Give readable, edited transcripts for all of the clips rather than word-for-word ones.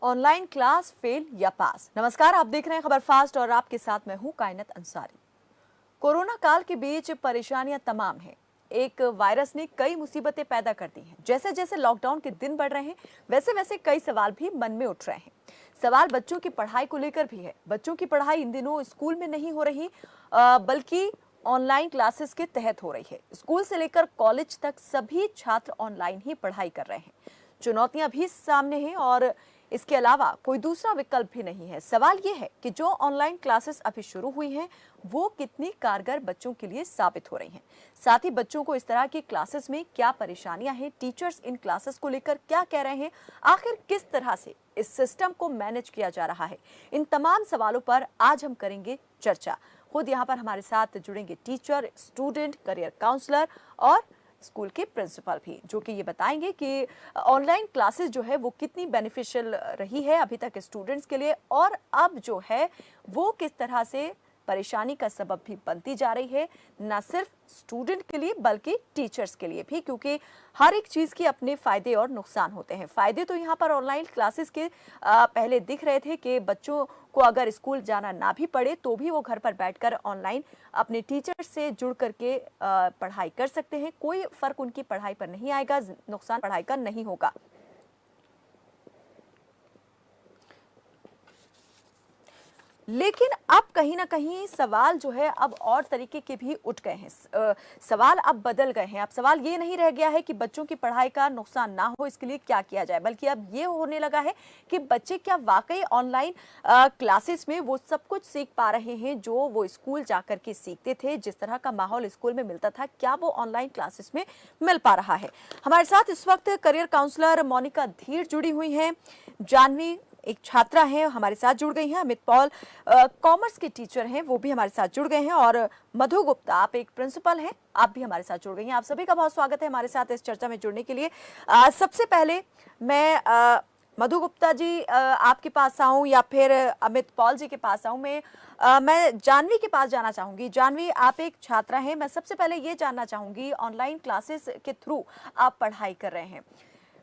Online class fail या पास। नमस्कार, आप देख रहे हैं खबर फास्ट और आपके साथ मैं हूं कायनत अंसारी। कोरोना काल के बीच परेशानियां तमाम हैं। एक वायरस ने कई मुसीबतें पैदा कर दी हैं। जैसे जैसे लॉकडाउन के दिन बढ़ रहे हैं वैसे वैसे कई सवाल भी मन में उठ रहे हैं। सवाल बच्चों की पढ़ाई को लेकर भी है। बच्चों की पढ़ाई इन दिनों स्कूल में नहीं हो रही बल्कि ऑनलाइन क्लासेस के तहत हो रही है। स्कूल से लेकर कॉलेज तक सभी छात्र ऑनलाइन ही पढ़ाई कर रहे हैं। चुनौतियां भी सामने हैं और इसके अलावा कोई दूसरा विकल्प भी नहीं है। सवाल ये है कि जो ऑनलाइन क्लासेस अभी शुरू हुई हैं वो कितनी कारगर बच्चों के लिए साबित हो रही हैं। साथ ही बच्चों को इस तरह की क्लासेस में क्या परेशानियां हैं, टीचर्स इन क्लासेस को लेकर क्या कह रहे हैं, आखिर किस तरह से इस सिस्टम को मैनेज किया जा रहा है, इन तमाम सवालों पर आज हम करेंगे चर्चा। खुद यहाँ पर हमारे साथ जुड़ेंगे टीचर, स्टूडेंट, करियर काउंसलर और स्कूल के प्रिंसिपल भी, जो कि ये बताएंगे कि ऑनलाइन क्लासेस जो है वो कितनी बेनिफिशियल रही है अभी तक स्टूडेंट्स के लिए और अब जो है वो किस तरह से परेशानी का सबब भी बनती जा रही है, ना सिर्फ स्टूडेंट के लिए बल्कि टीचर्स के लिए भी, क्योंकि हर एक चीज़ के अपने फायदे और नुकसान होते हैं। फायदे तो यहाँ पर ऑनलाइन क्लासेस के पहले दिख रहे थे कि बच्चों को अगर स्कूल जाना ना भी पड़े तो भी वो घर पर बैठकर ऑनलाइन अपने टीचर से जुड़ करके पढ़ाई कर सकते हैं। कोई फर्क उनकी पढ़ाई पर नहीं आएगा, नुकसान पढ़ाई का नहीं होगा। लेकिन अब कहीं ना कहीं सवाल जो है अब और तरीके के भी उठ गए हैं। सवाल अब बदल गए हैं। अब सवाल ये नहीं रह गया है कि बच्चों की पढ़ाई का नुकसान ना हो इसके लिए क्या किया जाए, बल्कि अब ये होने लगा है कि बच्चे क्या वाकई ऑनलाइन क्लासेस में वो सब कुछ सीख पा रहे हैं जो वो स्कूल जाकर के सीखते थे। जिस तरह का माहौल स्कूल में मिलता था क्या वो ऑनलाइन क्लासेस में मिल पा रहा है। हमारे साथ इस वक्त करियर काउंसलर मोनिका धीर जुड़ी हुई हैं, जानवी एक छात्रा हैं हमारे साथ जुड़ गई हैं, अमित पॉल कॉमर्स के टीचर हैं वो भी हमारे साथ जुड़ गए हैं और मधु गुप्ता आप एक प्रिंसिपल हैं, आप भी हमारे साथ जुड़ गई हैं। आप सभी का बहुत स्वागत है हमारे साथ इस चर्चा में जुड़ने के लिए। सबसे पहले मैं मधु गुप्ता जी आपके पास आऊं या फिर अमित पॉल जी के पास आऊं। मैं जानवी के पास जाना चाहूंगी। जानवी, आप एक छात्रा हैं, मैं सबसे पहले ये जानना चाहूंगी ऑनलाइन क्लासेस के थ्रू आप पढ़ाई कर रहे हैं,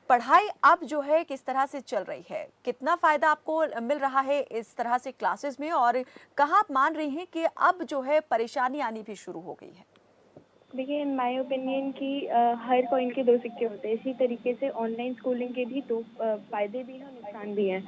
पढ़ाई अब जो है किस तरह से चल रही है, कितना फायदा आपको मिल रहा है इस तरह से क्लासेस में और कहाँ आप मान रही हैं कि अब जो है परेशानी आनी भी शुरू हो गई है? देखिए, इन माय ओपिनियन कि हर कॉइन के दो सिक्के होते हैं। इसी तरीके से ऑनलाइन स्कूलिंग के भी दो फायदे भी हैं और नुकसान भी हैं।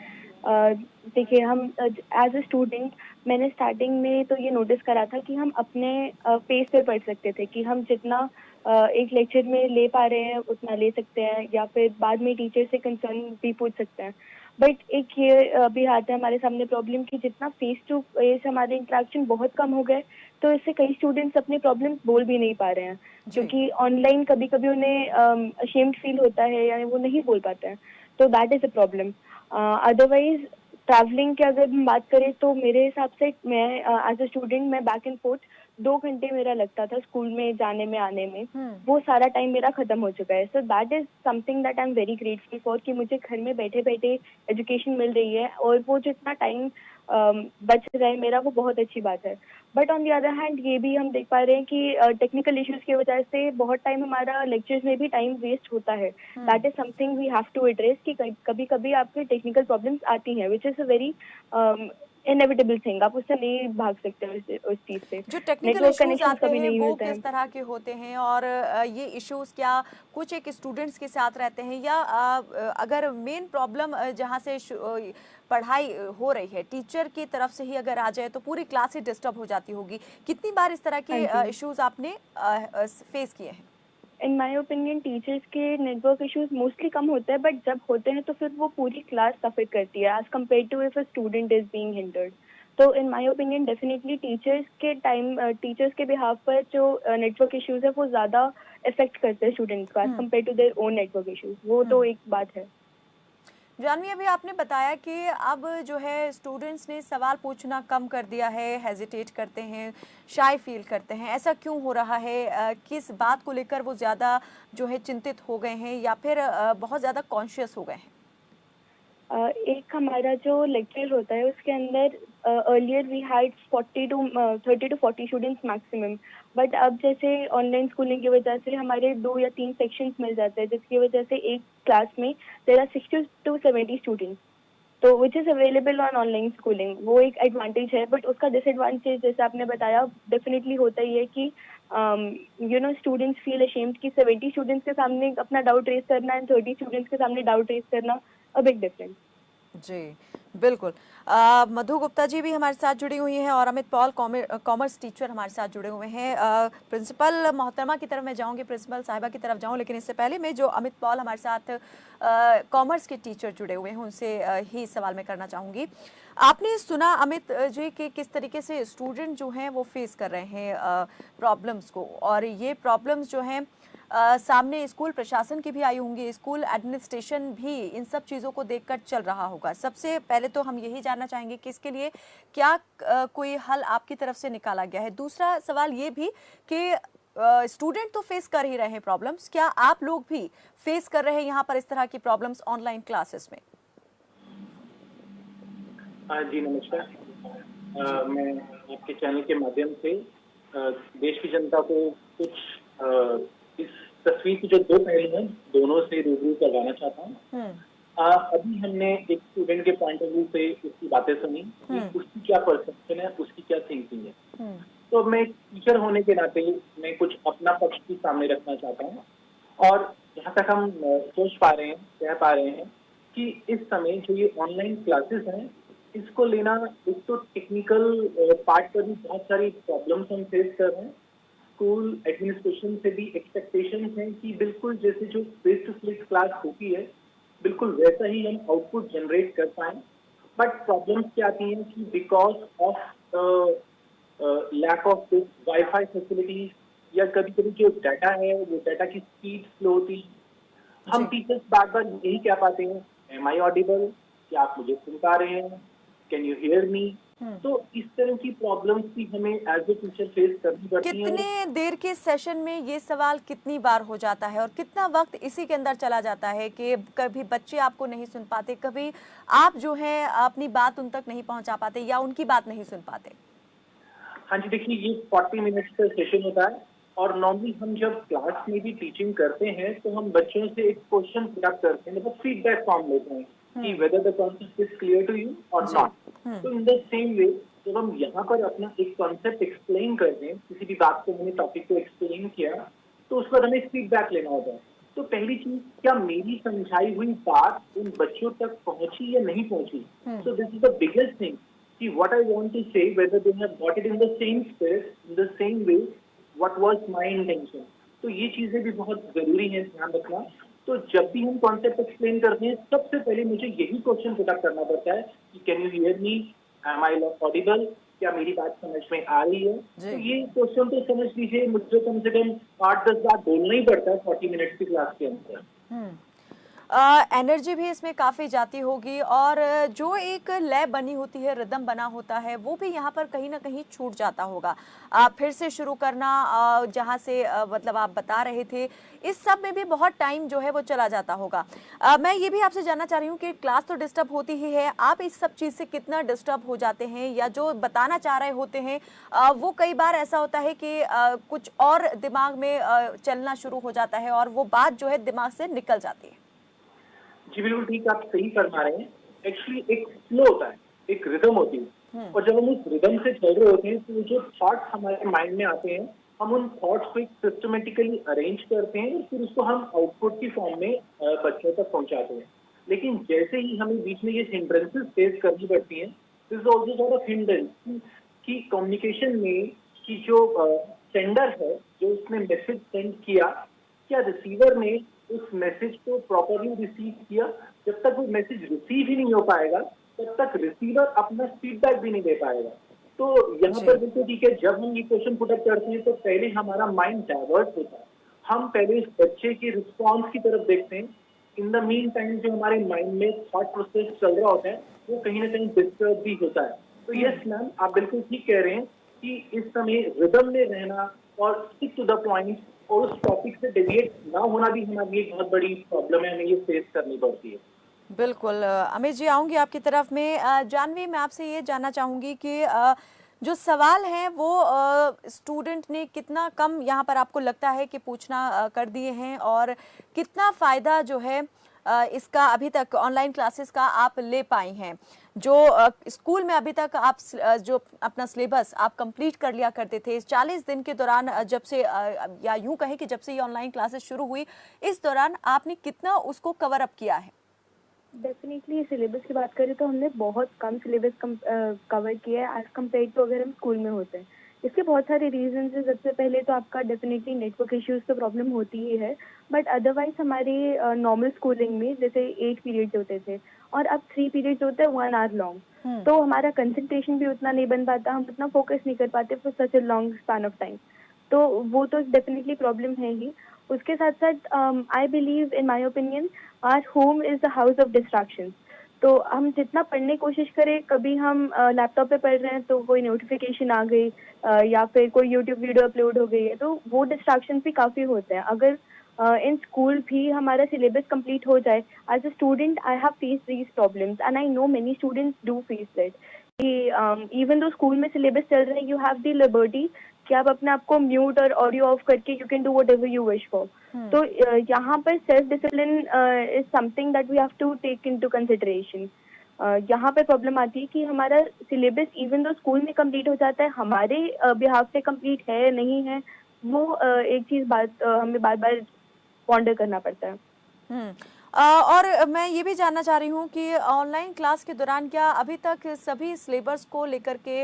देखिए, हम एज अ स्टूडेंट मैंने स्टार्टिंग में तो ये नोटिस करा था कि हम अपने पेस पे पढ़ सकते थे कि हम जितना एक लेक्चर में ले पा रहे हैं उतना ले सकते हैं या फिर बाद में टीचर से कंसर्न भी पूछ सकते हैं। बट एक ये भी आता है हमारे सामने प्रॉब्लम कि जितना फेस टू फेस हमारे इंटरेक्शन बहुत कम हो गए, तो इससे कई स्टूडेंट्स अपने प्रॉब्लम्स बोल भी नहीं पा रहे हैं, क्योंकि ऑनलाइन कभी कभी उन्हें अशेम्ड फील होता है या वो नहीं बोल पाते हैं। तो that is a problem. Otherwise travelling की अगर हम बात करें तो मेरे हिसाब से मैं एज अ स्टूडेंट मैं बैक एंड फोर्थ 2 घंटे मेरा लगता था स्कूल में जाने में आने में, वो सारा टाइम मेरा खत्म हो चुका है। So that is something that I am very grateful for कि मुझे घर में बैठे बैठे एजुकेशन मिल रही है और वो जितना टाइम बच रहा है मेरा, वो बहुत अच्छी बात है। But on the other hand ये भी हम देख पा रहे हैं कि टेक्निकल इश्यूज की वजह से बहुत टाइम हमारा लेक्चर्स में भी टाइम वेस्ट होता है। That is something we have to address कि कभी कभी आपके टेक्निकल प्रॉब्लम्स आती हैं, which is a very inevitable thing. आप उससे नहीं भाग सकते उस चीज से। जो टेक्निकल नेटवर्क इश्यूज कनेक्शन आते कभी हैं नहीं वो मिलते हैं। किस तरह के होते हैं और ये इश्यूज क्या कुछ एक स्टूडेंट्स के साथ रहते हैं या अगर मेन प्रॉब्लम जहाँ से पढ़ाई हो रही है टीचर की तरफ से ही अगर आ जाए तो पूरी क्लास ही डिस्टर्ब हो जाती होगी? कितनी बार इस तरह हाँ के जी। इश्यूज आपने फेस किए हैं? इन माय ओपिनियन टीचर्स के नेटवर्क इश्यूज मोस्टली कम होते हैं, बट जब होते हैं तो फिर वो पूरी क्लास सफर करती है as compare to if a student is being hindered. तो in my opinion definitely teachers के बिहाफ पर जो नेटवर्क इश्यूज है वो ज़्यादा इफेक्ट करते हैं स्टूडेंट्स को as compare to their own network issues. वो तो एक बात है। जानवी, अभी आपने बताया कि अब जो है स्टूडेंट्स ने सवाल पूछना कम कर दिया है, हेजिटेट करते हैं, शाय फील करते हैं। ऐसा क्यों हो रहा है? किस बात को लेकर वो ज़्यादा जो है चिंतित हो गए हैं या फिर बहुत ज़्यादा कॉन्शियस हो गए हैं? एक हमारा जो लेक्चर होता है उसके अंदर earlier we had 30 to 40 students maximum. But अब जैसे ऑनलाइन स्कूलिंग की वजह से हमारे 2 या 3 सेक्शंस मिल जाते हैं, जिसकी वजह से एक क्लास में देयर आर 60 to 70 स्टूडेंट्स। तो which is available on online schooling, वो एक एडवांटेज है। बट उसका डिसएडवांटेज जैसे आपने बताया डेफिनेटली होता ही है कि स्टूडेंट्स फील अशेम्ड कि 70 स्टूडेंट्स के सामने अपना डाउट रेज करना एंड 30 स्टूडेंट्स के सामने डाउट रेज करना, अ बिग डिफरेंस। जी, बिल्कुल। मधु गुप्ता जी भी हमारे साथ जुड़ी हुई हैं और अमित पॉल कॉमर्स टीचर हमारे साथ जुड़े हुए हैं। प्रिंसिपल मोहतरमा की तरफ मैं जाऊंगी, प्रिंसिपल साहिबा की तरफ जाऊं, लेकिन इससे पहले मैं जो अमित पॉल हमारे साथ कॉमर्स के टीचर जुड़े हुए हैं उनसे ही सवाल मैं करना चाहूँगी। आपने सुना अमित जी कि किस तरीके से स्टूडेंट जो हैं वो फेस कर रहे हैं प्रॉब्लम्स को, और ये प्रॉब्लम्स जो हैं सामने स्कूल प्रशासन की भी आई होंगी, स्कूल एडमिनिस्ट्रेशन भी इन सब चीज़ों को देखकर चल रहा होगा। सबसे पहले तो हम यही जानना चाहेंगे कि इसके लिए क्या कोई हल आपकी तरफ से निकाला गया है। दूसरा सवाल ये भी कि स्टूडेंट तो फेस कर ही रहे हैं प्रॉब्लम्स, क्या आप लोग भी फेस कर रहे हैं यहाँ पर इस तरह की प्रॉब्लम्स ऑनलाइन क्लासेस में? जी नमस्कार। मैं आपके चैनल के माध्यम से देश की जनता को कुछ इस तस्वीर की जो दो पहलू हैं दोनों से रूबरू करवाना चाहता हूँ। अभी हमने एक स्टूडेंट के पॉइंट ऑफ व्यू से उसकी बातें सुनी कि उसकी क्या परसेप्शन है, उसकी क्या थिंकिंग है। तो मैं टीचर होने के नाते मैं कुछ अपना पक्ष भी सामने रखना चाहता हूँ। और जहाँ तक हम सोच पा रहे हैं, कह पा रहे हैं कि इस समय जो ये ऑनलाइन क्लासेस हैं, इसको लेना एक तो टेक्निकल पार्ट पर भी बहुत सारी प्रॉब्लम्स हम फेस कर रहे हैं। स्कूल एडमिनिस्ट्रेशन से भी एक्सपेक्टेशंस हैं कि बिल्कुल जैसे जो फेस टू फेस क्लास होती है बिल्कुल वैसा ही हम आउटपुट जनरेट कर पाएं। बट प्रॉब्लम्स क्या आती हैं कि because of lack of this WiFi facilities या कभी कभी जो डाटा है वो डाटा की स्पीड स्लो होती, हम टीचर्स बार बार यही कह पाते हैं, एम आई ऑडिबल, क्या आप मुझे सुन पा रहे हैं, कैन यू हियर मी। तो इस तरह की प्रॉब्लम्स भी हमें एज ए टीचर फेस करनी पड़ती है। कितने देर के सेशन में ये सवाल कितनी बार हो जाता है और कितना वक्त इसी के अंदर चला जाता है कि कभी बच्चे आपको नहीं सुन पाते, कभी आप जो है अपनी बात उन तक नहीं पहुंचा पाते या उनकी बात नहीं सुन पाते? हाँ जी, देखिए ये 40 मिनट्स का सेशन होता है और नॉर्मली हम जब क्लास में भी टीचिंग करते हैं तो हम बच्चों से एक क्वेश्चन पुट करते हैं, मतलब फीडबैक फॉर्म लेते हैं कि whether the concept is clear to you और नॉट। तो इन द सेम वे जब हम यहाँ पर अपना एक कॉन्सेप्ट एक्सप्लेन करते हैं, किसी भी बात को मैंने टॉपिक को एक्सप्लेन किया तो उस पर हमें फीडबैक लेना होता है। तो पहली चीज, क्या मेरी समझाई हुई बात उन बच्चों तक पहुंची या नहीं पहुंची। So this is the biggest thing कि what I want to say, whether they have got it in the same spirit, in the same way, what was my intention। तो ये चीजें भी बहुत जरूरी है ध्यान रखना। तो जब भी हम कॉन्सेप्ट एक्सप्लेन करते हैं सबसे पहले मुझे यही क्वेश्चन पुट अप करना पड़ता है कि can you hear me, am I audible, क्या मेरी बात समझ में आ रही है। तो ये क्वेश्चन तो समझ लीजिए मुझे कम से कम 8-10 बार बोलना ही पड़ता है 40 मिनट्स की क्लास के अंदर। एनर्जी भी इसमें काफ़ी जाती होगी और जो एक लय बनी होती है, रिदम बना होता है, वो भी यहाँ पर कहीं ना कहीं छूट जाता होगा। फिर से शुरू करना जहाँ से मतलब आप बता रहे थे, इस सब में भी बहुत टाइम जो है वो चला जाता होगा। मैं ये भी आपसे जानना चाह रही हूँ कि क्लास तो डिस्टर्ब होती ही है, आप इस सब चीज़ से कितना डिस्टर्ब हो जाते हैं या जो बताना चाह रहे होते हैं वो कई बार ऐसा होता है कि कुछ और दिमाग में चलना शुरू हो जाता है और वो बात जो है दिमाग से निकल जाती है। जी बिल्कुल ठीक, आप सही फरमा रहे हैं। एक्चुअली एक फ्लो होता है, एक रिदम होती है और जब हम उस रिदम से चल रहे होते हैं तो जो थॉट्स हमारे माइंड में आते हैं हम उन थॉट्स को एक सिस्टमेटिकली अरेंज करते हैं और फिर उसको हम आउटपुट की फॉर्म में बच्चों तक पहुंचाते हैं। लेकिन जैसे ही हमें बीच में ये हिंड्रेंसेस फेस करनी पड़ती हैं, this is also sort of hindrance कि कम्युनिकेशन में कि जो सेंडर है, जो उसने मैसेज सेंड किया, क्या रिसीवर ने उस मैसेज को प्रॉपरली रिसीव किया। जब तक वो मैसेज रिसीव ही नहीं हो पाएगा तब तक रिसीवर अपना फीडबैक भी नहीं दे पाएगा। तो यहाँ पर बिल्कुल ठीक है, जब हम ये क्वेश्चन पुट अप करते हैं तो पहले हमारा माइंड डाइवर्ट होता है, हम पहले इस बच्चे के रिस्पॉन्स की तरफ देखते हैं। इन द मीन टाइम जो हमारे माइंड में थॉट प्रोसेस चल रहा होता है वो कहीं ना कहीं डिस्टर्ब भी होता है। तो यस मैम, आप बिल्कुल ठीक कह रहे हैं कि इस समय रिदम में रहना और स्टिक टू द पॉइंट और उस टॉपिक से डेविएट ना होना भी हमारी एक बहुत बड़ी प्रॉब्लम है, हमें ये फेस करनी पड़ती है। बिल्कुल अमित जी, आऊँगी आपकी तरफ में। जानवी, मैं आपसे ये जानना चाहूँगी कि जो सवाल हैं वो स्टूडेंट ने कितना कम यहाँ पर आपको लगता है कि पूछना कर दिए हैं और कितना फ़ायदा जो है इसका अभी तक ऑनलाइन क्लासेस का आप ले पाई हैं, जो स्कूल में अभी तक आप जो अपना सिलेबस आप कंप्लीट कर लिया करते थे इस 40 दिन के दौरान, जब से या यूं कहें कि जब से ये ऑनलाइन क्लासेस शुरू हुई, इस दौरान आपने कितना उसको कवर अप किया है? डेफिनेटली सिलेबस की बात करें तो हमने बहुत कम सिलेबस कवर किया है एज कम्पेयर टू अगर हम स्कूल में होते हैं। इसके बहुत सारे रीजंस हैं। सबसे पहले तो आपका डेफिनेटली नेटवर्क इश्यूज तो प्रॉब्लम होती ही है, बट अदरवाइज हमारे नॉर्मल स्कूलिंग में जैसे 8 पीरियड्स होते थे और अब 3 पीरियड्स होते हैं 1 आवर लॉन्ग, तो हमारा कंसंट्रेशन भी उतना नहीं बन पाता, हम उतना फोकस नहीं कर पाते for such a long span of time. तो वो तो डेफिनेटली प्रॉब्लम है ही। उसके साथ साथ I believe in my opinion our home is the house of distractions. तो हम जितना पढ़ने की कोशिश करें, कभी हम लैपटॉप पे पढ़ रहे हैं तो कोई नोटिफिकेशन आ गई या फिर कोई यूट्यूब वीडियो अपलोड हो गई है, तो वो डिस्ट्रैक्शंस भी काफ़ी होते हैं। अगर इन स्कूल भी हमारा सिलेबस कंप्लीट हो जाए, as a student I have face these problems and I know many students do face that कि इवन दो स्कूल में सिलेबस चल रहा है, यू हैव द लिबर्टी कि आप अपने आप को म्यूट और ऑडियो ऑफ करके you can do whatever you wish for. तो यहाँ पर self discipline is something that we have to take into consideration. यहाँ पे प्रॉब्लम आती है कि हमारा सिलेबस इवन दो स्कूल में कंप्लीट हो जाता है, हमारे बिहाफ से कंप्लीट है नहीं है, वो एक चीज हमें बार बार पॉन्डर करना पड़ता है। और मैं ये भी जानना चाह रही हूँ कि ऑनलाइन क्लास के दौरान क्या अभी तक सभी सिलेबस को लेकर के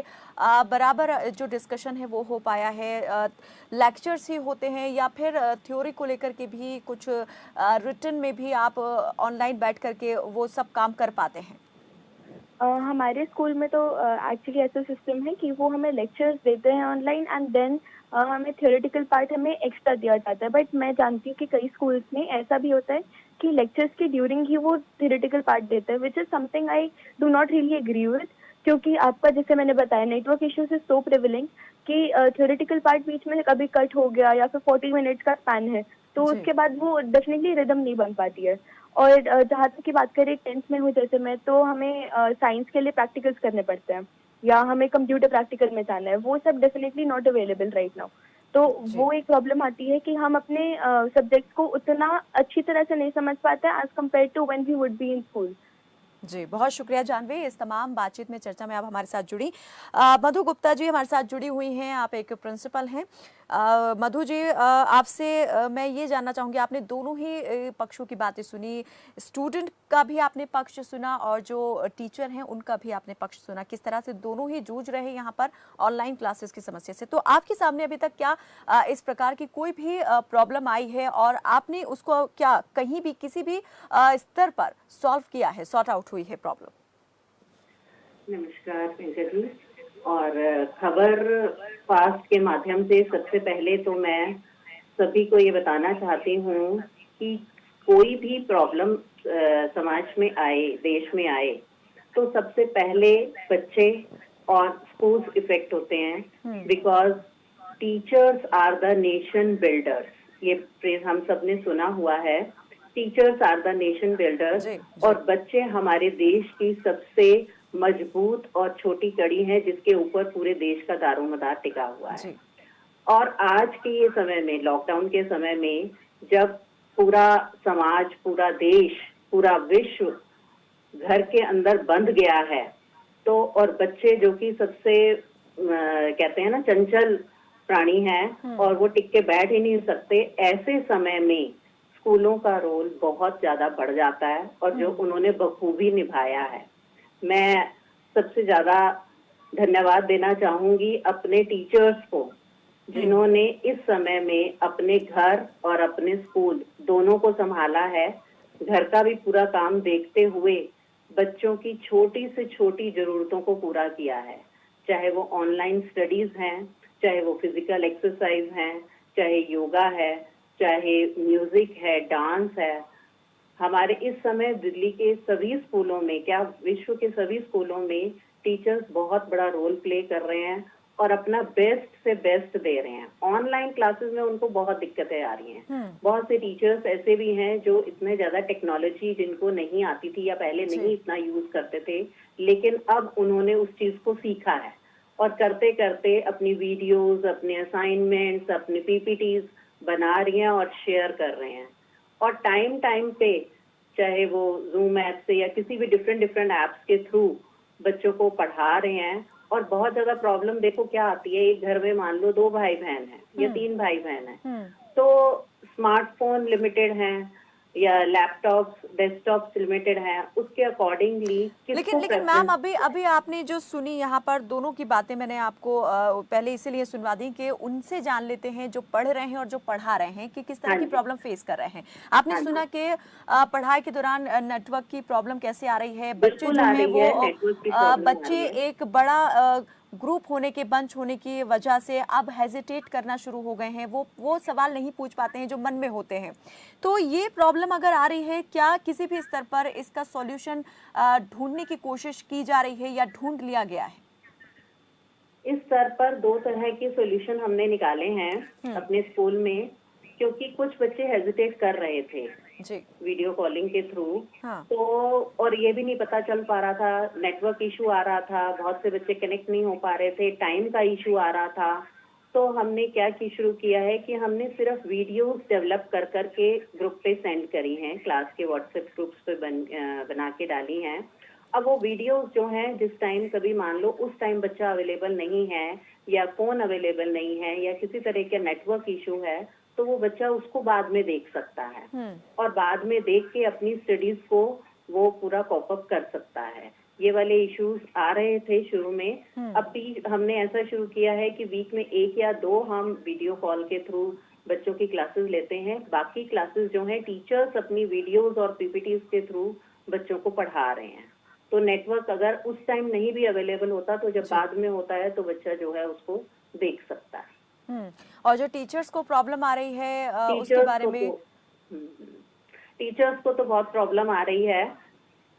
बराबर जो डिस्कशन है वो हो पाया है? लेक्चर्स ही होते हैं या फिर थ्योरी को लेकर के भी कुछ रिटन में भी आप ऑनलाइन बैठ करके वो सब काम कर पाते हैं? हमारे स्कूल में तो एक्चुअली ऐसा सिस्टम है कि वो हमें लेक्चर्स देते हैं ऑनलाइन एंड देन हमें थ्योरेटिकल पार्ट हमें एक्स्ट्रा दिया जाता है। बट मैं जानती हूँ कि कई स्कूल्स में ऐसा भी होता है कि लेक्चर्स के ड्यूरिंग ही वो थ्योरेटिकल पार्ट देते हैं, which is something I do not really agree with, क्योंकि आपका जैसे मैंने बताया network issues is so prevailing कि थ्योरेटिकल पार्ट बीच में कभी कट हो गया या फिर 40 मिनट्स का स्पैन है, तो उसके बाद वो डेफिनेटली रिदम नहीं बन पाती है। और जहाँ तक की बात करें 10th में हूँ जैसे मैं, तो हमें साइंस के लिए प्रैक्टिकल्स करने पड़ते हैं या हमें कंप्यूटर प्रैक्टिकल में जाना है, वो सब definitely not available right now. तो वो एक प्रॉब्लम आती है कि हम अपने सब्जेक्ट्स को उतना अच्छी तरह से नहीं समझ पाते as compare to when we would be in school. जी, बहुत शुक्रिया जानवी, इस तमाम बातचीत में चर्चा में आप हमारे साथ जुड़ी। मधु गुप्ता जी हमारे साथ जुड़ी हुई हैं, आप एक प्रिंसिपल हैं। मधु जी, आपसे मैं ये जानना चाहूँगी, आपने दोनों ही पक्षों की बातें सुनी, स्टूडेंट का भी आपने पक्ष सुना और जो टीचर हैं उनका भी आपने पक्ष सुना, किस तरह से दोनों ही जूझ रहे हैं यहाँ पर ऑनलाइन क्लासेस की समस्या से। तो आपके सामने अभी तक क्या इस प्रकार की कोई भी प्रॉब्लम आई है और आपने उसको क्या कहीं भी किसी भी स्तर पर सॉल्व किया है, सॉर्ट आउट हुई है प्रॉब्लम? नमस्कार प्रियंका जी, और खबर फास्ट के माध्यम से सबसे पहले तो मैं सभी को ये बताना चाहती हूँ कि कोई भी प्रॉब्लम समाज में आए, देश में आए, तो सबसे पहले बच्चे और स्कूल्स इफेक्ट होते हैं, because teachers are the nation builders. ये फ्रेज हम सब ने सुना हुआ है, teachers are the nation builders. और बच्चे हमारे देश की सबसे मजबूत और छोटी कड़ी है जिसके ऊपर पूरे देश का दारोमदार टिका हुआ है। और आज के ये समय में, लॉकडाउन के समय में, जब पूरा समाज, पूरा देश, पूरा विश्व घर के अंदर बंद गया है, तो और बच्चे जो कि सबसे कहते हैं ना चंचल प्राणी हैं और वो टिक के बैठ ही नहीं सकते, ऐसे समय में स्कूलों का रोल बहुत ज्यादा बढ़ जाता है और जो उन्होंने बखूबी निभाया है। मैं सबसे ज्यादा धन्यवाद देना चाहूंगी अपने टीचर्स को, जिन्होंने इस समय में अपने घर और अपने स्कूल दोनों को संभाला है। घर का भी पूरा काम देखते हुए बच्चों की छोटी से छोटी जरूरतों को पूरा किया है, चाहे वो ऑनलाइन स्टडीज हैं, चाहे वो फिजिकल एक्सरसाइज हैं, चाहे योगा है, चाहे म्यूजिक है, डांस है। हमारे इस समय दिल्ली के सभी स्कूलों में, क्या विश्व के सभी स्कूलों में टीचर्स बहुत बड़ा रोल प्ले कर रहे हैं और अपना बेस्ट से बेस्ट दे रहे हैं। ऑनलाइन क्लासेस में उनको बहुत दिक्कतें आ रही हैं। बहुत से टीचर्स ऐसे भी हैं जो इतने ज्यादा टेक्नोलॉजी जिनको नहीं आती थी या पहले नहीं इतना यूज करते थे, लेकिन अब उन्होंने उस चीज को सीखा है और करते करते अपनी वीडियोज, अपने असाइनमेंट्स, अपने पीपीटीज बना रही हैं और शेयर कर रहे हैं। और टाइम टाइम पे चाहे वो जूम ऐप से या किसी भी डिफरेंट ऐप्स के थ्रू बच्चों को पढ़ा रहे हैं। और बहुत ज्यादा प्रॉब्लम देखो क्या आती है, एक घर में मान लो 2 भाई बहन हैं या 3 भाई बहन हैं, तो स्मार्टफोन लिमिटेड हैं या लैपटॉप्स डेस्कटॉप्स लिमिटेड हैं, उसके अकॉर्डिंगली लेकिन मैम अभी आपने जो सुनी यहाँ पर दोनों की बातें मैंने आपको पहले इसीलिए सुनवा दी कि उनसे जान लेते हैं जो पढ़ रहे हैं और जो पढ़ा रहे हैं कि किस तरह की प्रॉब्लम फेस कर रहे हैं। आपने सुना कि पढ़ाई के दौरान नेटवर्क की प्रॉब्लम कैसे आ रही है, बच्चे जो हैं वो बच्चे एक बड़ा ग्रुप होने के बंच होने की वजह से अब हेजिटेट करना शुरू हो गए हैं, वो सवाल नहीं पूछ पाते हैं जो मन में होते हैं। तो ये प्रॉब्लम अगर आ रही है, क्या किसी भी स्तर पर इसका सॉल्यूशन ढूंढने की कोशिश की जा रही है या ढूंढ लिया गया है? इस स्तर पर 2 तरह के सॉल्यूशन हमने निकाले हैं अपने स्कूल में, क्योंकि कुछ बच्चे हेजिटेट कर रहे थे जी वीडियो कॉलिंग के थ्रू। हाँ। तो और ये भी नहीं पता चल पा रहा था, नेटवर्क इशू आ रहा था, बहुत से बच्चे कनेक्ट नहीं हो पा रहे थे, टाइम का इशू आ रहा था। तो हमने क्या शुरू किया है कि हमने सिर्फ वीडियोस डेवलप कर करके ग्रुप पे सेंड करी हैं, क्लास के व्हाट्सएप ग्रुप्स पे बना के डाली हैं। अब वो वीडियोस जो हैं, जिस टाइम कभी मान लो उस टाइम बच्चा अवेलेबल नहीं है या फोन अवेलेबल नहीं है या किसी तरह का नेटवर्क इशू है, तो वो बच्चा उसको बाद में देख सकता है और बाद में देख के अपनी स्टडीज को वो पूरा कॉप अप कर सकता है। ये वाले इश्यूज आ रहे थे शुरू में। अब भी हमने ऐसा शुरू किया है कि वीक में 1 या 2 हम वीडियो कॉल के थ्रू बच्चों की क्लासेस लेते हैं। बाकी क्लासेस जो हैं टीचर्स अपनी वीडियोस और पीपीटीज के थ्रू बच्चों को पढ़ा रहे हैं। तो नेटवर्क अगर उस टाइम नहीं भी अवेलेबल होता तो जब बाद में होता है तो बच्चा जो है उसको देख सकता है। और जो टीचर्स को प्रॉब्लम आ रही है उसके बारे में? टीचर्स को तो बहुत प्रॉब्लम आ रही है,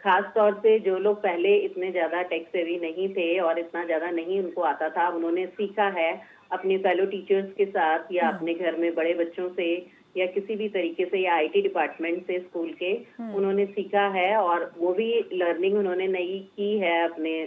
खास तौर पे जो लोग पहले इतने ज्यादा टेक सेवी नहीं थे और इतना ज्यादा नहीं उनको आता था, उन्होंने सीखा है अपने फेलो टीचर्स के साथ या अपने घर में बड़े बच्चों से या किसी भी तरीके से या आईटी डिपार्टमेंट से स्कूल के उन्होंने सीखा है और वो भी लर्निंग उन्होंने नई की है अपने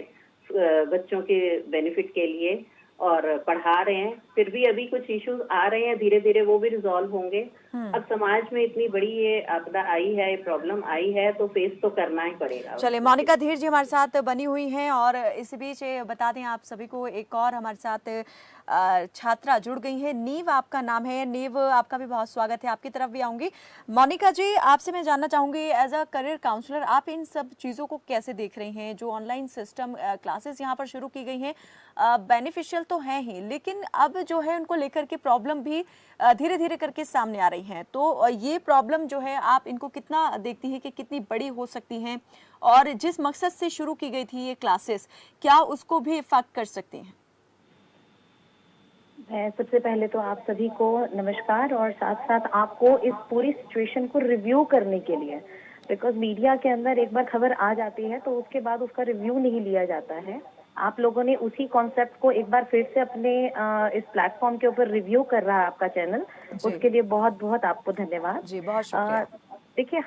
बच्चों के बेनिफिट के लिए और पढ़ा रहे हैं। फिर भी अभी कुछ इश्यूज आ रहे हैं, धीरे धीरे वो भी रिजॉल्व होंगे। अब समाज में इतनी बड़ी ये आपदा आई है, ये प्रॉब्लम आई है, तो फेस तो करना ही पड़ेगा। चलिए, मोनिका धीर जी हमारे साथ बनी हुई हैं और इसी बीच बता दें आप सभी को एक और हमारे साथ छात्रा जुड़ गई है। नीव आपका नाम है। नीव, आपका भी बहुत स्वागत है, आपकी तरफ भी आऊंगी। मोनिका जी, आपसे मैं जानना चाहूंगी एज अ करियर काउंसलर आप इन सब चीज़ों को कैसे देख रही हैं? जो ऑनलाइन सिस्टम क्लासेस यहाँ पर शुरू की गई हैं बेनिफिशियल तो हैं ही, लेकिन अब जो है उनको लेकर के प्रॉब्लम भी धीरे धीरे करके सामने आ रही हैं। तो ये प्रॉब्लम जो है आप इनको कितना देखती हैं कि कितनी बड़ी हो सकती हैं और जिस मकसद से शुरू की गई थी ये क्लासेस, क्या उसको भी इफेक्ट कर सकती हैं? सबसे पहले तो आप सभी को नमस्कार और साथ साथ आपको इस पूरी सिचुएशन को रिव्यू करने के लिए, बिकॉज मीडिया के अंदर एक बार खबर आ जाती है तो उसके बाद उसका रिव्यू नहीं लिया जाता है। आप लोगों ने उसी कॉन्सेप्ट को एक बार फिर से अपने इस प्लेटफॉर्म के ऊपर रिव्यू कर रहा है आपका चैनल, उसके लिए बहुत बहुत आपको धन्यवाद जी। बहुत शुक्रिया। देखिए,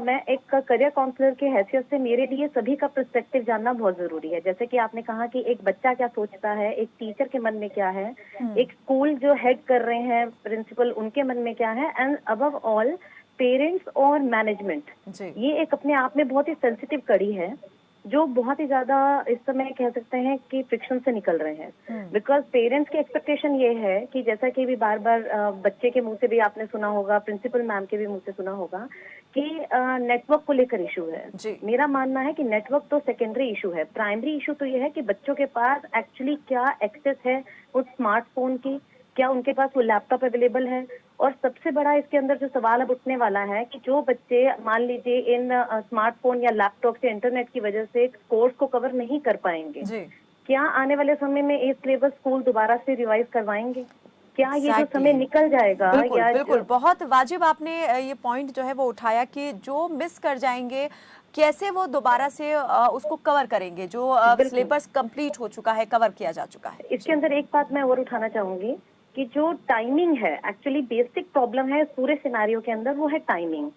मैं एक करियर काउंसलर के हैसियत से मेरे लिए सभी का पर्सपेक्टिव जानना बहुत जरूरी है। जैसे कि आपने कहा कि एक बच्चा क्या सोचता है, एक टीचर के मन में क्या है, एक स्कूल जो हेड कर रहे हैं प्रिंसिपल उनके मन में क्या है, एंड अबव ऑल पेरेंट्स और मैनेजमेंट। ये एक अपने आप में बहुत ही सेंसिटिव कड़ी है जो बहुत ही ज्यादा इस समय कह सकते हैं कि फ्रिक्शन से निकल रहे हैं। बिकॉज पेरेंट्स की एक्सपेक्टेशन ये है कि जैसा कि भी बार बार बच्चे के मुंह से भी आपने सुना होगा, प्रिंसिपल मैम के भी मुंह से सुना होगा कि नेटवर्क को लेकर इशू है। मेरा मानना है कि नेटवर्क तो सेकेंडरी इशू है, प्राइमरी इशू तो ये है कि बच्चों के पास एक्चुअली क्या एक्सेस है उस स्मार्टफोन की, क्या उनके पास वो लैपटॉप अवेलेबल है। और सबसे बड़ा इसके अंदर जो सवाल अब उठने वाला है कि जो बच्चे मान लीजिए इन स्मार्टफोन या लैपटॉप से इंटरनेट की वजह से कोर्स को कवर नहीं कर पाएंगे, क्या आने वाले समय में ये सिलेबस स्कूल दोबारा से रिवाइज करवाएंगे? क्या ये जो समय निकल जाएगा? बिल्कुल, बहुत वाजिब आपने ये पॉइंट जो है वो उठाया कि जो मिस कर जाएंगे कैसे वो दोबारा से उसको कवर करेंगे जो सिलेबस कंप्लीट हो चुका है, कवर किया जा चुका है। इसके अंदर एक बात मैं और उठाना चाहूंगी कि जो टाइमिंग है, एक्चुअली बेसिक प्रॉब्लम है इस पूरे सिनेरियो के अंदर, वो है टाइमिंग।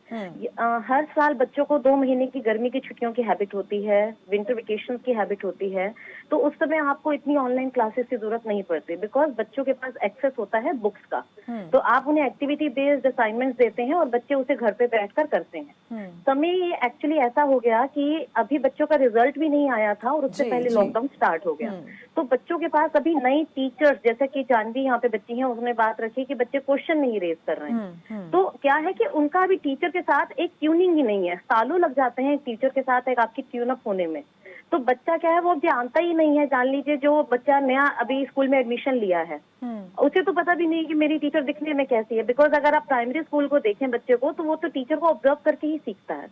हर साल बच्चों को 2 महीने की गर्मी की छुट्टियों की हैबिट होती है, विंटर वेकेशन की हैबिट होती है, तो उस समय आपको इतनी ऑनलाइन क्लासेस की जरूरत नहीं पड़ती, बिकॉज बच्चों के पास एक्सेस होता है बुक्स का। तो आप उन्हें एक्टिविटी बेस्ड असाइनमेंट्स देते हैं और बच्चे उसे घर पे बैठकर करते हैं। समय ये एक्चुअली ऐसा हो गया कि अभी बच्चों का रिजल्ट भी नहीं आया था और उससे पहले लॉकडाउन स्टार्ट हो गया। तो बच्चों के पास अभी नई टीचर्स, जैसे कि जानवी यहाँ पे बच्ची हैं, उसने बात रखी कि बच्चे क्वेश्चन नहीं रेज कर रहे हैं। तो क्या है कि उनका अभी टीचर के साथ एक ट्यूनिंग ही नहीं है, सालों लग जाते हैं एक टीचर के साथ एक आपकी ट्यून अप होने में। तो बच्चा क्या है, वो जानता ही नहीं है। जान लीजिए जो बच्चा नया अभी स्कूल में एडमिशन लिया है, उसे तो पता भी नहीं कि मेरी टीचर दिखने में कैसी है, बिकॉज अगर आप प्राइमरी स्कूल को देखें बच्चे को, तो वो तो टीचर को ऑब्जर्व करके ही सीखता है।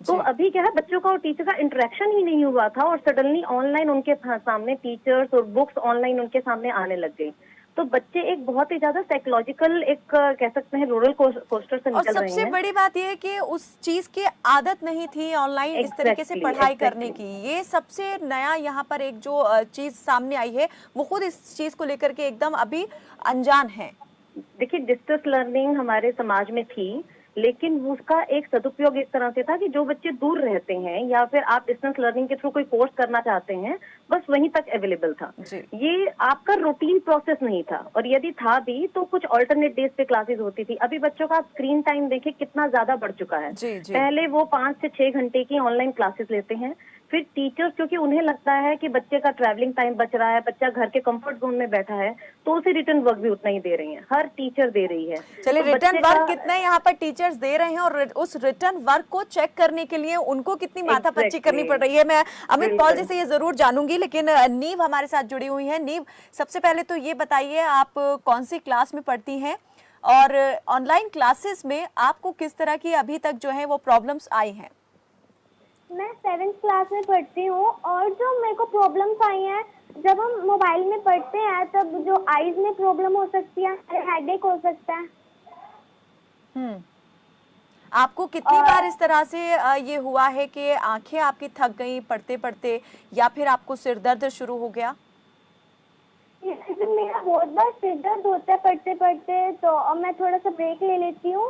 तो अभी क्या है, बच्चों का और टीचर का इंटरेक्शन ही नहीं हुआ था और सडनली ऑनलाइन उनके सामने टीचर्स और बुक्स ऑनलाइन उनके सामने आने लग गई। तो बच्चे एक बहुत ही ज्यादा साइकोलॉजिकल एक कह सकते हैं रोलर कोस्टर से निकल रहे हैं। सबसे बड़ी बात यह है कि उस चीज की आदत नहीं थी ऑनलाइन इस तरीके से पढ़ाई करने की। ये सबसे नया यहाँ पर एक जो चीज सामने आई है, वो खुद इस चीज को लेकर के एकदम अभी अनजान है। देखिए, डिस्टेंस लर्निंग हमारे समाज में थी, लेकिन उसका एक सदुपयोग इस तरह से था कि जो बच्चे दूर रहते हैं या फिर आप डिस्टेंस लर्निंग के थ्रू कोई कोर्स करना चाहते हैं, बस वहीं तक अवेलेबल था। ये आपका रूटीन प्रोसेस नहीं था, और यदि था भी तो कुछ ऑल्टरनेट डेज पे क्लासेस होती थी। अभी बच्चों का स्क्रीन टाइम देखिए कितना ज्यादा बढ़ चुका है। पहले वो 5 से 6 घंटे की ऑनलाइन क्लासेस लेते हैं, फिर टीचर्स, क्योंकि उन्हें लगता है कि बच्चे का ट्रैवलिंग टाइम बच रहा है, बच्चा घर के कंफर्ट जोन में बैठा है, तो उसे रिटर्न वर्क भी उतना ही दे रही है, हर टीचर दे रही है। चलिए, तो रिटर्न वर्क कितना यहाँ पर टीचर्स दे रहे हैं और उस रिटर्न वर्क को चेक करने के लिए उनको कितनी माथापच्ची करनी पड़ रही है, मैं अमित पॉल जी से ये जरूर जानूंगी। लेकिन नीव हमारे साथ जुड़ी हुई है। नीव, सबसे पहले तो ये बताइए, आप कौन सी क्लास में पढ़ती हैं और ऑनलाइन क्लासेस में आपको किस तरह की अभी तक जो है वो प्रॉब्लम्स आई हैं? मैं 7th क्लास में पढ़ती हूँ, और जो मेरे को प्रॉब्लम्स आई हैं, जब हम मोबाइल में पढ़ते हैं तब जो आईज में प्रॉब्लम हो सकती है, हेडेक हो सकता है। आपको कितनी बार इस तरह से ये हुआ है कि आंखें आपकी थक गई पढ़ते पढ़ते, या फिर आपको सिर दर्द शुरू हो गया? मेरा बहुत बार सिर दर्द होता है पढ़ते पढ़ते, तो मैं थोड़ा सा ब्रेक ले लेती हूँ।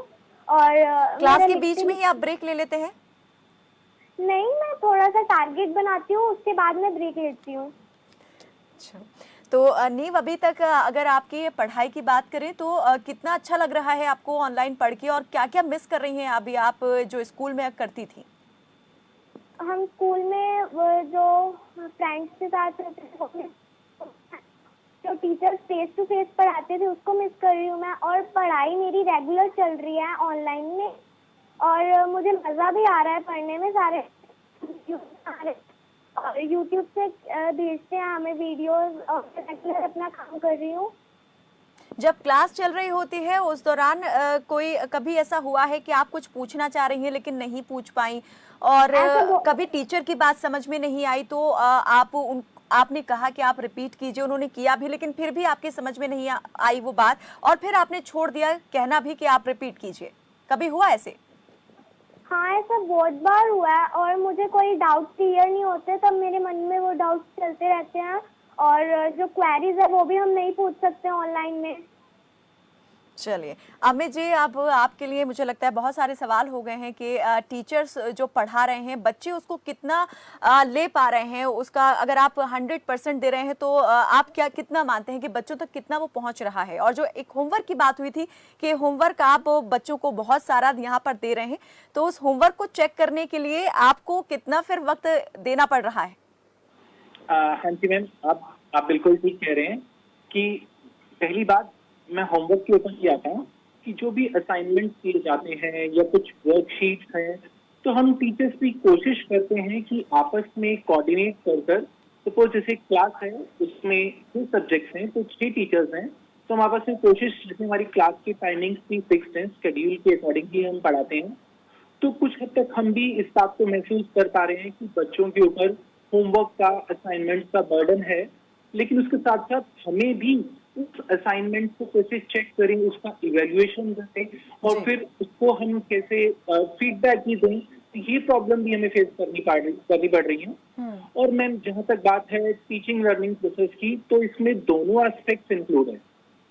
और क्लास के बीच में ही आप ब्रेक ले लेते हैं? नहीं, मैं थोड़ा सा टारगेट बनाती हूँ, उसके बाद में ब्रेक लेती हूँ। अच्छा, तो नीव, अभी तक अगर आपकी पढ़ाई की बात करें तो कितना अच्छा लग रहा है आपको ऑनलाइन पढ़ के, और क्या क्या मिस कर रही हैं अभी आप जो स्कूल में करती थी? हम स्कूल में जो फ्रेंड्स के साथ रहते थे, जो टीचर्स फेस टू फेस पढ़ाते थे, उसको मिस कर रही हूँ मैं। और पढ़ाई मेरी रेगुलर चल रही है ऑनलाइन में, और मुझे मज़ा भी आ रहा है पढ़ने में। सारे यूट्यूब से भेजते हैं हमें वीडियोस, और रेगुलर अपना काम कर रही हूँ। जब क्लास चल रही होती है उस दौरान कोई कभी ऐसा हुआ है कि आप कुछ पूछना चाह रही हैं लेकिन नहीं पूछ पाई, और कभी टीचर की बात समझ में नहीं आई तो आपने कहा कि आप रिपीट कीजिए, उन्होंने किया भी, लेकिन फिर भी आपकी समझ में नहीं आई वो बात, और फिर आपने छोड़ दिया कहना भी कि आप रिपीट कीजिए? कभी हुआ ऐसे? हाँ, ऐसा बहुत बार हुआ है, और मुझे कोई डाउट क्लियर नहीं होते, तब मेरे मन में वो डाउट चलते रहते हैं, और जो क्वेरीज है वो भी हम नहीं पूछ सकते ऑनलाइन में। चलिए अमित जी, अब आपके लिए मुझे लगता है बहुत सारे सवाल हो गए हैं कि टीचर्स जो पढ़ा रहे हैं, बच्चे उसको कितना ले पा रहे हैं, उसका अगर आप 100% दे रहे हैं तो आप क्या कितना मानते हैं कि बच्चों तक कितना वो पहुंच रहा है? और जो एक होमवर्क की बात हुई थी कि होमवर्क आप बच्चों को बहुत सारा यहाँ पर दे रहे हैं, तो उस होमवर्क को चेक करने के लिए आपको कितना फिर वक्त देना पड़ रहा है? हाँ जी मैम, आप बिल्कुल ठीक कह रहे हैं कि पहली बात मैं होमवर्क के ऊपर ही आता हूँ कि जो भी असाइनमेंट किए जाते हैं या कुछ वर्कशीट्स हैं, तो हम टीचर्स भी कोशिश करते हैं कि आपस में कोऑर्डिनेट कर सपोज जैसे क्लास है उसमें 2 सब्जेक्ट्स हैं तो 6 टीचर्स हैं, तो हम आपस में कोशिश, जैसे हमारी क्लास की टाइमिंग्स भी फिक्स्ड हैं, शेड्यूल के अकॉर्डिंग ही हम पढ़ाते हैं, तो कुछ हद तक हम भी इस बात को महसूस कर पा रहे हैं कि बच्चों के ऊपर होमवर्क का, असाइनमेंट का बर्डन है, लेकिन उसके साथ साथ हमें भी उस असाइनमेंट को कैसे चेक करें, उसका इवेल्युएशन करें और फिर उसको हम कैसे फीडबैक भी दें, ये प्रॉब्लम भी हमें फेस करनी पड़ रही है। और मैम, जहाँ तक बात है टीचिंग लर्निंग प्रोसेस की, तो इसमें दोनों एस्पेक्ट्स इंक्लूड है।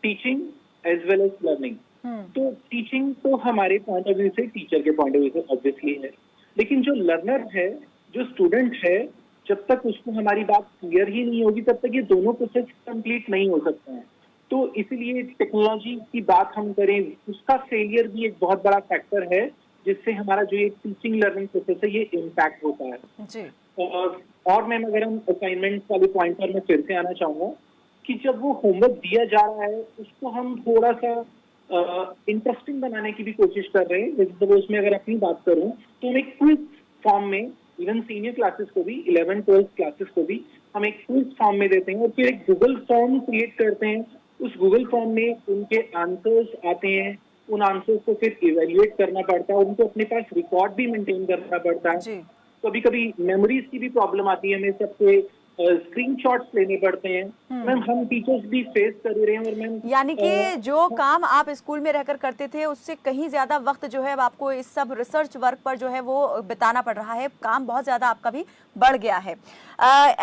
Teaching as well as learning. तो टीचिंग तो हमारे पॉइंट ऑफ व्यू से, टीचर के पॉइंट ऑफ व्यू से ऑब्वियसली है, लेकिन जो लर्नर है, जो स्टूडेंट है, जब तक उसको हमारी बात क्लियर ही नहीं होगी तब तक ये दोनों प्रोसेस कंप्लीट नहीं हो सकते हैं। तो इसीलिए टेक्नोलॉजी की बात हम करें, उसका फेलियर भी एक बहुत बड़ा फैक्टर है जिससे हमारा जो ये टीचिंग लर्निंग प्रोसेस है ये इम्पैक्ट होता है जी। और मैम अगर हम असाइनमेंट वाले पॉइंट पर मैं फिर से आना चाहूंगा कि जब वो होमवर्क दिया जा रहा है उसको हम थोड़ा सा इंटरेस्टिंग बनाने की भी कोशिश कर रहे हैं। जैसे उसमें अगर अपनी बात करूं तो हम एक क्विज फॉर्म में, इवन सीनियर क्लासेस को भी, 11-12 क्लासेस को भी हम एक क्विज फॉर्म में देते हैं और फिर एक गूगल फॉर्म क्रिएट करते हैं। उस गूगल फॉर्म में उनके आंसर्स आते हैं, उन आंसर्स को फिर इवेल्युएट करना पड़ता है, उनको अपने पास रिकॉर्ड भी मेंटेन करना पड़ता है। कभी कभी मेमोरीज की भी प्रॉब्लम आती है, हमें सबसे स्क्रीनशॉट्स लेने पड़ते हैं। मैम हम टीचर्स भी फेस कर रहे हैं। और मैम यानी कि जो काम आप स्कूल में रहकर करते थे उससे कहीं ज्यादा वक्त जो है अब आपको इस सब रिसर्च वर्क पर जो है वो बिताना पड़ रहा है, काम बहुत ज्यादा आपका भी बढ़ गया है।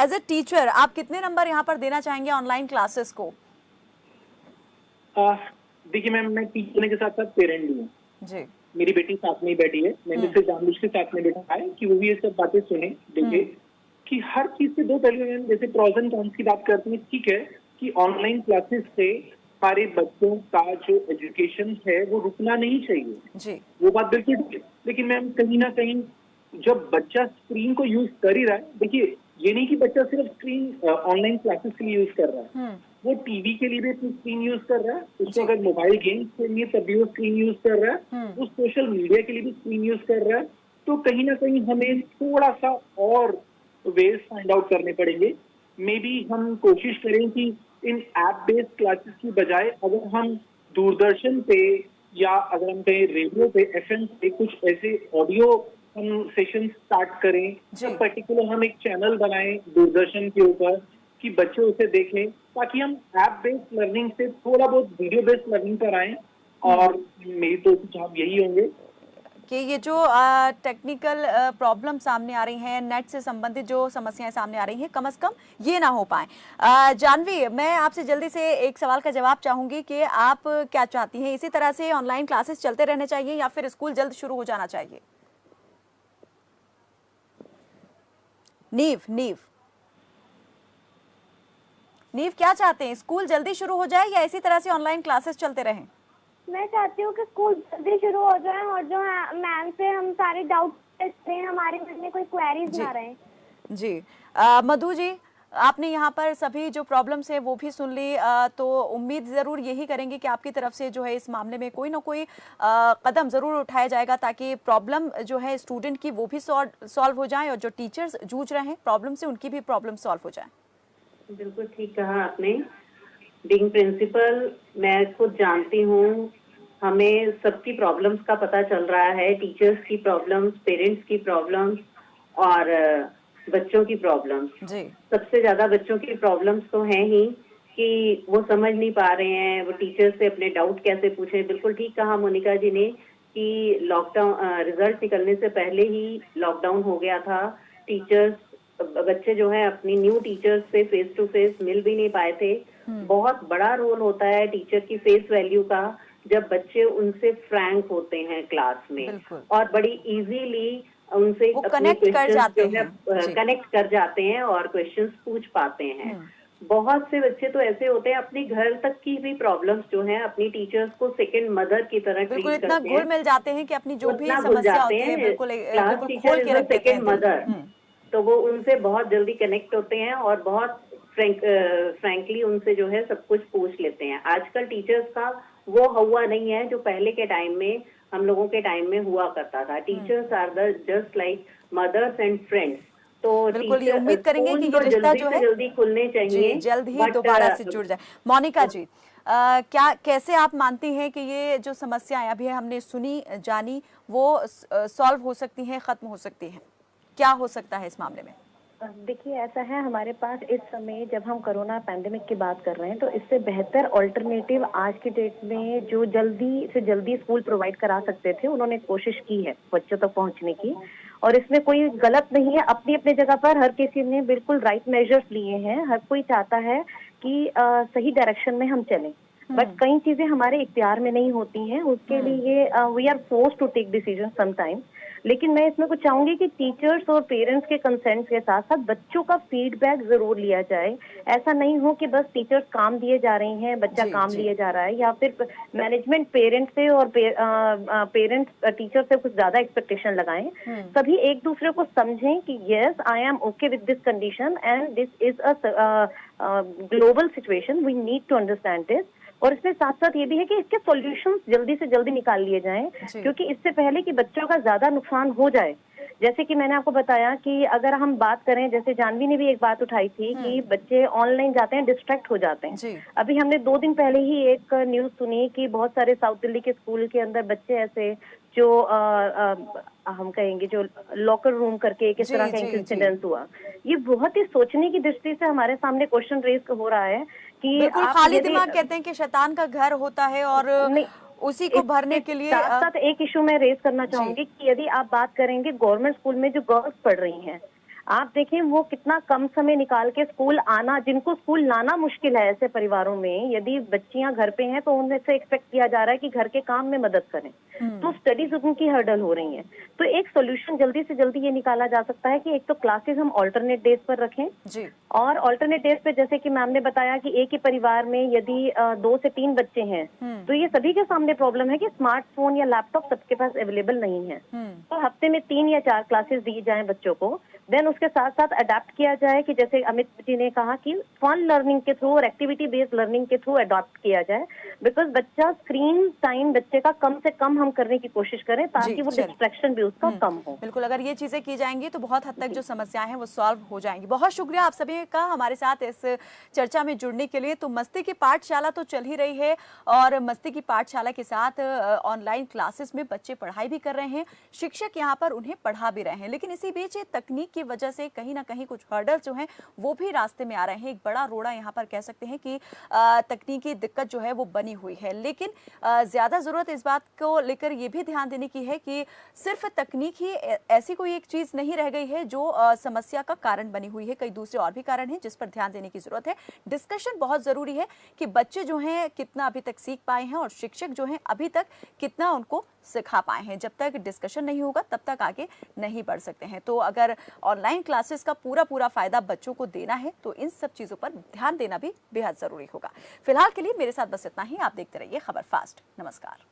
एज ए टीचर आप कितने नंबर यहाँ पर देना चाहेंगे ऑनलाइन क्लासेस को? देखिए मैम, मैं टीचर होने के साथ साथ पेरेंट भी हूँ जी। मेरी बेटी साथ में ही बैठी है, मैंने इसे जानबूझ के साथ में बैठा है कि वो भी ये सब बातें सुने, देखे कि हर चीज से दो पहलू हैं। जैसे प्रॉज एंड कॉन्स की बात करते हैं, ठीक है कि ऑनलाइन क्लासेस से हमारे बच्चों का जो एजुकेशन है वो रुकना नहीं चाहिए जी, वो बात बिल्कुल ठीक है। लेकिन मैम कहीं ना कहीं जब बच्चा स्क्रीन को यूज कर ही रहा है, देखिए ये नहीं कि बच्चा सिर्फ स्क्रीन ऑनलाइन क्लासेस के लिए यूज कर रहा है, वो टीवी के लिए भी अपनी स्क्रीन यूज कर रहा है, उसको अगर मोबाइल गेम्स के लिए तब भी वो स्क्रीन यूज कर रहा है, वो सोशल मीडिया के लिए भी स्क्रीन यूज कर रहा है। तो कहीं ना कहीं हमें थोड़ा सा और वेज फाइंड आउट करने पड़ेंगे। मे बी हम कोशिश करें कि इन ऐप बेस्ड क्लासेस की बजाय अगर हम दूरदर्शन पे या अगर हम कहें रेडियो पे, FM पे कुछ ऐसे ऑडियो हम सेशन स्टार्ट करें, तो पर्टिकुलर हम एक चैनल बनाएं दूरदर्शन के ऊपर कि बच्चे उसे देखें, ताकि हम ऐप बेस्ड लर्निंग से थोड़ा बहुत वीडियो बेस्ड लर्निंग पर आएं। और मेरी तो सुझाव यही होंगे कि ये जो टेक्निकल प्रॉब्लम सामने आ रही हैं, नेट से संबंधित जो समस्याएं सामने आ रही हैं, कम से कम ये ना हो पाए। जानवी, मैं आपसे जल्दी से एक सवाल का जवाब चाहूंगी कि आप क्या चाहती हैं, इसी तरह से ऑनलाइन क्लासेस चलते रहने चाहिए या फिर स्कूल जल्द शुरू हो जाना चाहिए? नीव क्या चाहते हैं, स्कूल जल्दी शुरू हो जाए या इसी तरह से ऑनलाइन क्लासेस चलते रहें? मैं चाहती हूँ कि स्कूल जल्दी शुरू हो जाए और जो है मैम से हम सारे डाउट हैं, हमारे मन में कोई क्वेरीज ना रहे जी। मधु जी, आपने यहाँ पर सभी जो प्रॉब्लम्स है वो भी सुन ली, तो उम्मीद ज़रूर यही करेंगे कि आपकी तरफ से जो है इस मामले में कोई ना कोई कदम ज़रूर उठाया जाएगा ताकि प्रॉब्लम जो है स्टूडेंट की वो भी सॉल्व हो जाए और जो टीचर्स जूझ रहे हैं प्रॉब्लम से उनकी भी प्रॉब्लम सॉल्व हो जाए। बिल्कुल ठीक कहा आपने। बीइंग प्रिंसिपल मैं खुद जानती हूँ, हमें सबकी प्रॉब्लम्स का पता चल रहा है, टीचर्स की प्रॉब्लम्स, पेरेंट्स की प्रॉब्लम्स और बच्चों की प्रॉब्लम्स। सबसे ज्यादा बच्चों की प्रॉब्लम्स तो हैं ही कि वो समझ नहीं पा रहे हैं, वो टीचर्स से अपने डाउट कैसे पूछें। बिल्कुल ठीक कहा मोनिका जी ने कि लॉकडाउन रिजल्ट निकलने से पहले ही लॉकडाउन हो गया था, टीचर्स बच्चे जो है अपनी न्यू टीचर्स से फेस टू फेस मिल भी नहीं पाए थे। बहुत बड़ा रोल होता है टीचर की फेस वैल्यू का, जब बच्चे उनसे फ्रैंक होते हैं क्लास में और बड़ी इजीली उनसे अपने क्वेश्चंस कनेक्ट कर जाते हैं और क्वेश्चंस पूछ पाते हैं। बहुत से बच्चे तो ऐसे होते हैं अपने घर तक की भी प्रॉब्लम्स जो है अपनी टीचर्स को सेकंड मदर की तरह ट्रीट करते हैं, इतना घुल मिल जाते हैं कि अपनी जो भी समस्या होती है बिल्कुल खोल के रखते हैं। सेकंड मदर, तो वो उनसे बहुत जल्दी कनेक्ट होते हैं और बहुत फ्रैंकली उनसे जो है सब कुछ पूछ लेते हैं। आजकल टीचर्स का वो हुआ नहीं है जो पहले के टाइम में, हम लोगों के टाइम में हुआ करता था। Teachers are the just like mothers and friends. तो बिल्कुल ये उम्मीद करेंगे कि ये रिश्ता जो है जल्दी खुलने चाहिए, जल्द ही दोबारा से जुड़ जाए। मोनिका जी, क्या कैसे आप मानती हैं कि ये जो समस्याएं अभी हमने सुनी जानी वो सॉल्व हो सकती हैं, खत्म हो सकती हैं? क्या हो सकता है इस मामले में? देखिए ऐसा है, हमारे पास इस समय जब हम कोरोना पैंडेमिक की बात कर रहे हैं तो इससे बेहतर ऑल्टरनेटिव आज की डेट में जो जल्दी से जल्दी स्कूल प्रोवाइड करा सकते थे उन्होंने कोशिश की है बच्चों तक पहुंचने की, और इसमें कोई गलत नहीं है। अपनी अपनी जगह पर हर किसी ने बिल्कुल राइट मेजर्स लिए हैं, हर कोई चाहता है कि सही डायरेक्शन में हम चलें। बट कई चीजें हमारे इख्तियार में नहीं होती हैं, उसके लिए we are forced to take decision sometime. लेकिन मैं इसमें कुछ चाहूंगी कि टीचर्स और पेरेंट्स के कंसेंट के साथ साथ बच्चों का फीडबैक जरूर लिया जाए। ऐसा नहीं हो कि बस टीचर्स काम दिए जा रही हैं, बच्चा काम लिए जा रहा है, या फिर मैनेजमेंट पेरेंट्स से और पेरेंट्स टीचर से कुछ ज्यादा एक्सपेक्टेशन लगाएं। सभी एक दूसरे को समझें कि yes I am okay with this condition and this is a global situation, we need to understand this. और इसमें साथ साथ ये भी है कि इसके सॉल्यूशंस जल्दी से जल्दी निकाल लिए जाएं, क्योंकि इससे पहले कि बच्चों का ज्यादा नुकसान हो जाए। जैसे कि मैंने आपको बताया कि अगर हम बात करें, जैसे जानवी ने भी एक बात उठाई थी कि बच्चे ऑनलाइन जाते हैं, डिस्ट्रैक्ट हो जाते हैं। अभी हमने 2 दिन पहले ही एक न्यूज सुनी कि बहुत सारे साउथ दिल्ली के स्कूल के अंदर बच्चे ऐसे जो हम कहेंगे जो लॉकर रूम करके किस तरह का इंसिडेंट हुआ। ये बहुत ही सोचने की दृष्टि से हमारे सामने क्वेश्चन रेज हो रहा है कि बिल्कुल खाली दिमाग कहते हैं कि शैतान का घर होता है और उसी को भरने के लिए साथ साथ एक इशू मैं रेज करना चाहूंगी कि यदि आप बात करेंगे गवर्नमेंट स्कूल में जो गर्ल्स पढ़ रही हैं, आप देखें वो कितना कम समय निकाल के स्कूल आना, जिनको स्कूल लाना मुश्किल है ऐसे परिवारों में, यदि बच्चियां घर पे हैं तो उनसे एक्सपेक्ट किया जा रहा है कि घर के काम में मदद करें, तो स्टडीज उनकी हर्डल हो रही हैं। तो एक सोल्यूशन जल्दी से जल्दी ये निकाला जा सकता है कि एक तो क्लासेस हम ऑल्टरनेट डेज पर रखें जी। और ऑल्टरनेट डेज पे जैसे कि मैम ने बताया कि एक ही परिवार में यदि 2 से 3 बच्चे हैं तो ये सभी के सामने प्रॉब्लम है कि स्मार्टफोन या लैपटॉप सबके पास अवेलेबल नहीं है। तो हफ्ते में 3 या 4 क्लासेस दी जाएं बच्चों को, देन उसके साथ साथ अडेप्ट किया जाए कि जैसे अमित जी ने कहा कि फन लर्निंग के थ्रू और एक्टिविटी बेस्ड लर्निंग के थ्रू अडॉप्ट किया जाए, बिकॉज बच्चा स्क्रीन टाइम बच्चे का कम से कम हम करने की कोशिश करें ताकि वो डिस्ट्रैक्शन भी उसका कम हो। बिल्कुल, अगर ये चीजें की जाएंगी तो बहुत हद तक जो समस्याएं हैं वो सॉल्व हो जाएंगी। बहुत शुक्रिया आप सभी का हमारे साथ इस चर्चा में जुड़ने के लिए। तो मस्ती की पाठशाला तो चल ही रही है और मस्ती की पाठशाला के साथ ऑनलाइन क्लासेस में बच्चे पढ़ाई भी कर रहे हैं, शिक्षक यहाँ पर उन्हें पढ़ा भी रहे हैं, लेकिन इसी बीच तकनीक की वजह से कहीं ना कहीं कुछ हर्डल जो हैं वो भी रास्ते में आ रहे हैं। एक बड़ा रोड़ा यहाँ पर कह सकते हैं कि तकनीकी दिक्कत जो है वो बनी हुई है, लेकिन ज्यादा जरूरत इस बात को लेकर ये भी ध्यान देने की है कि सिर्फ तकनीक ही ऐसी कोई एक चीज नहीं रह गई है जो समस्या का कारण बनी हुई है, कई दूसरे और भी कारण हैं जिस पर ध्यान देने की जरूरत है। डिस्कशन बहुत जरूरी है कि बच्चे जो हैं कितना अभी तक सीख पाए हैं और शिक्षक जो हैं अभी तक कितना उनको सिखा पाए हैं। जब तक डिस्कशन नहीं होगा तब तक आगे नहीं बढ़ सकते हैं। तो अगर ऑनलाइन क्लासेस का पूरा फायदा बच्चों को देना है तो इन सब चीजों पर ध्यान देना भी बेहद जरूरी होगा। फिलहाल के लिए मेरे साथ बस इतना ही। आप देखते रहिए खबर फास्ट। नमस्कार।